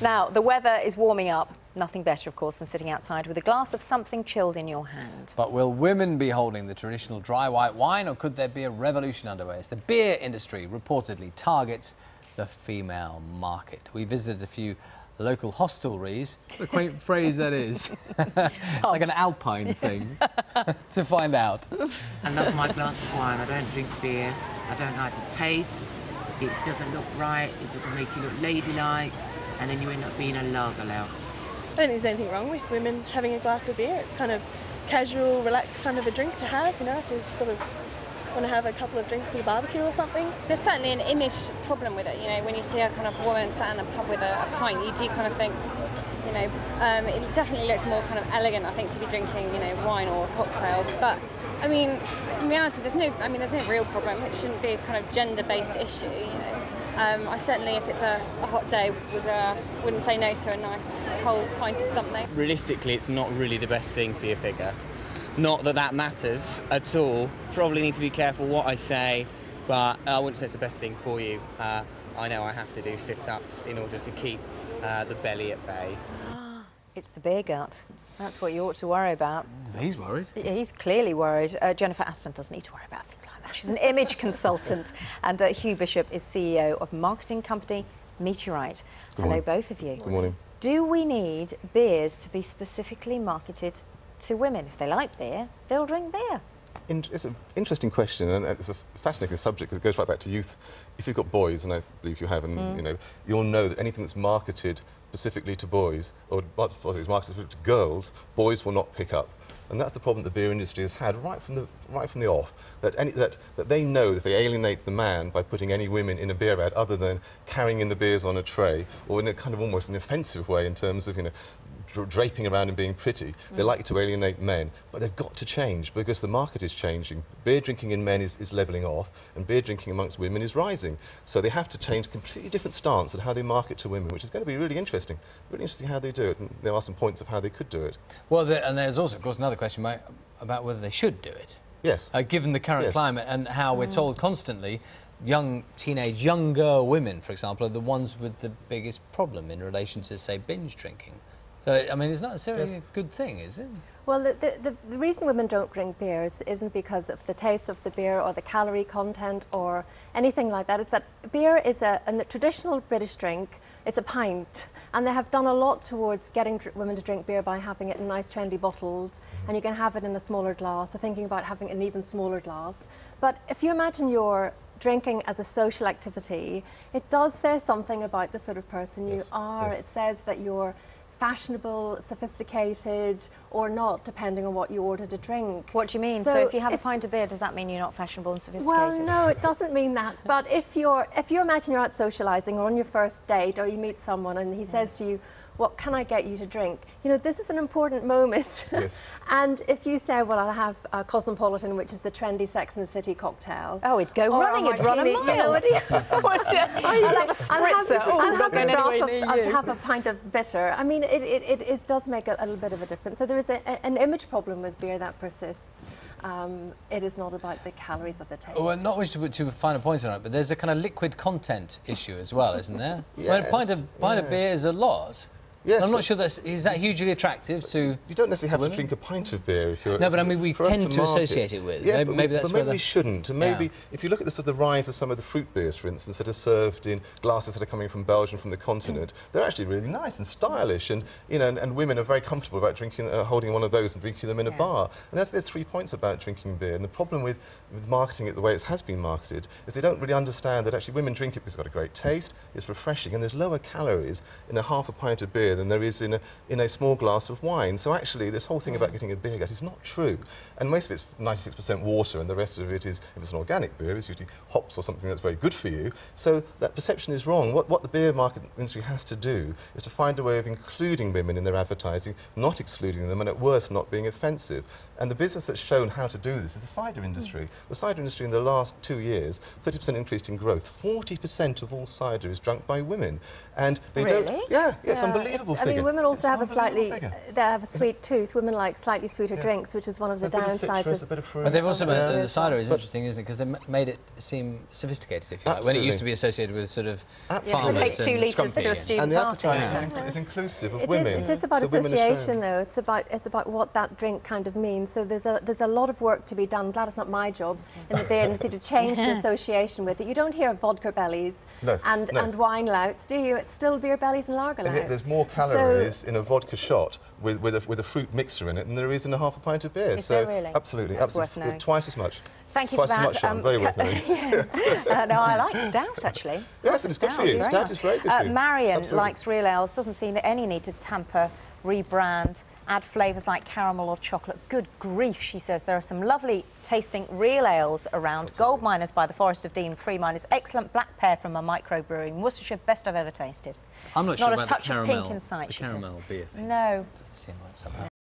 Now, the weather is warming up. Nothing better, of course, than sitting outside with a glass of something chilled in your hand. But will women be holding the traditional dry white wine, or could there be a revolution underway as the beer industry reportedly targets the female market? We visited a few local hostelries, a quaint phrase that is, like an alpine thing, to find out. I love my glass of wine. I don't drink beer. I don't like the taste. It doesn't look right. It doesn't make you look ladylike. And then you end up being a lager lout. I don't think there's anything wrong with women having a glass of beer. It's kind of casual, relaxed kind of a drink to have, you know, if you sort of want to have a couple of drinks at a barbecue or something. There's certainly an image problem with it, you know, when you see a kind of woman sat in a pub with a pint, you do kind of think, you know, it definitely looks more kind of elegant, I think, to be drinking, you know, wine or a cocktail. But, I mean, in reality, there's no real problem. It shouldn't be a kind of gender-based issue, you know. I certainly, if it's a hot day, wouldn't say no to a nice cold pint of something. Realistically, it's not really the best thing for your figure. Not that that matters at all. Probably need to be careful what I say, but I wouldn't say it's the best thing for you. I know I have to do sit-ups in order to keep the belly at bay. It's the beer gut. That's what you ought to worry about. He's worried. Yeah, he's clearly worried. Jennifer Aston doesn't need to worry about things like that. She's an image consultant, and Hugh Bishop is CEO of marketing company Meteorite. Hello, both of you. Good morning. Do we need beers to be specifically marketed to women? If they like beer, they'll drink beer. It's an interesting question, and it's a fascinating subject because it goes right back to youth. If you've got boys, and I believe you have, and you know, you'll know that anything that's marketed specifically to boys, or marketed specifically to girls, boys will not pick up. And that's the problem the beer industry has had right from the off. That they know that they alienate the man by putting any women in a beer ad, other than carrying in the beers on a tray, or in a kind of almost an offensive way in terms of, you know, draping around and being pretty. They like to alienate men, but they've got to change because the market is changing. Beer drinking in men is levelling off, and beer drinking amongst women is rising. So they have to change a completely different stance at how they market to women, which is going to be really interesting. Really interesting how they do it, and there are some points of how they could do it. Well, and there's also, of course, another question about whether they should do it. Yes. Given the current climate and how we're told constantly, younger women, for example, are the ones with the biggest problem in relation to, say, binge drinking. So, I mean, it's not necessarily a good thing, is it? Well, the reason women don't drink beers isn't because of the taste of the beer or the calorie content or anything like that. It's that beer is a traditional British drink. It's a pint. And they have done a lot towards getting women to drink beer by having it in nice trendy bottles, and you can have it in a smaller glass, or thinking about having an even smaller glass. But if you imagine you're drinking as a social activity, it does say something about the sort of person you are. It says that you're fashionable, sophisticated, or not, depending on what you order to drink. What do you mean? So if you have a pint of beer, does that mean you're not fashionable and sophisticated? Well, no, it doesn't mean that. But if you imagine you're out socialising or on your first date, or you meet someone and he says to you, "What can I get you to drink?" You know, this is an important moment. Yes. And if you say, "Well, I'll have a Cosmopolitan," which is the trendy Sex and the City cocktail. Oh, it'd go running, it'd run a mile. You know, I'll have a spritzer. I'll have a pint of bitter. I mean, it does make a little bit of a difference. So there is an image problem with beer that persists. It is not about the calories of the taste. Well, not wish to put too fine a point on it, but there's a kind of liquid content issue as well, isn't there? Yes. Well, a pint of beer is a lot. Yes, I'm not sure is that hugely attractive to. You don't necessarily have women? to drink a pint of beer if you're. No, but I mean we tend to associate it with. Yes, maybe that's maybe we shouldn't. And maybe if you look at the rise of some of the fruit beers, for instance, that are served in glasses that are coming from Belgium, from the continent, they're actually really nice and stylish, and you know, and women are very comfortable about drinking, holding one of those and drinking them in a bar. And there's 3 points about drinking beer. And the problem with marketing it the way it has been marketed is they don't really understand that actually women drink it because it's got a great taste, it's refreshing, and there's lower calories in a half a pint of beer than there is in a small glass of wine. So actually this whole thing about getting a beer gut is not true. And most of it's 96% water, and the rest of it is, if it's an organic beer, it's usually hops or something that's very good for you. So that perception is wrong. What the beer market industry has to do is to find a way of including women in their advertising, not excluding them, and at worst not being offensive. And the business that's shown how to do this is the cider industry. The cider industry in the last 2 years, 30% increase in growth. 40% of all cider is drunk by women. And they don't... Yeah, it's unbelievable. unbelievable I mean, figure. women also It's have a an slightly, unbelievable figure. they have a sweet tooth. Women like slightly sweeter Yes. drinks, which is one of So the a bit of downsides citrus, a of. bit of fruit. But they've also made Yeah. the cider is But- interesting, isn't it? Because they made it seem sophisticated, if you like, when it Absolutely. used to be associated with sort of Absolutely. farmers Take 2 and litres to a scrumpy. student And the party. advertising is inclusive of It women. is about So women are association, shown. though. It's about what that drink kind of means. So there's a lot of work to be done. I'm glad it's not my job in the beer industry to change the association with it. You don't hear of vodka bellies No, and no. wine louts, do you? It's still beer bellies and lager And louts. yet there's more calories in a vodka shot with a fruit mixer in it than there is in a half a pint of beer. Is So there really? absolutely, That's worth absolutely, knowing. twice as much. Thank you Twice for that. as much, Sharon. Very worth knowing. No, I like stout, actually. Yes, it's good for you. Very Stout nice. is very good for you. Marion Absolutely. likes real ales, doesn't see any need to tamper, rebrand, add flavours like caramel or chocolate. Good grief, she says. There are some lovely tasting real ales around. Gold Miners by the Forest of Dean, Free Miners, excellent black pear from a microbrewery in Worcestershire, best I've ever tasted. I'm not sure a about touch the of caramel, pink in sight, the she says. caramel beer thing. No. Doesn't seem like something.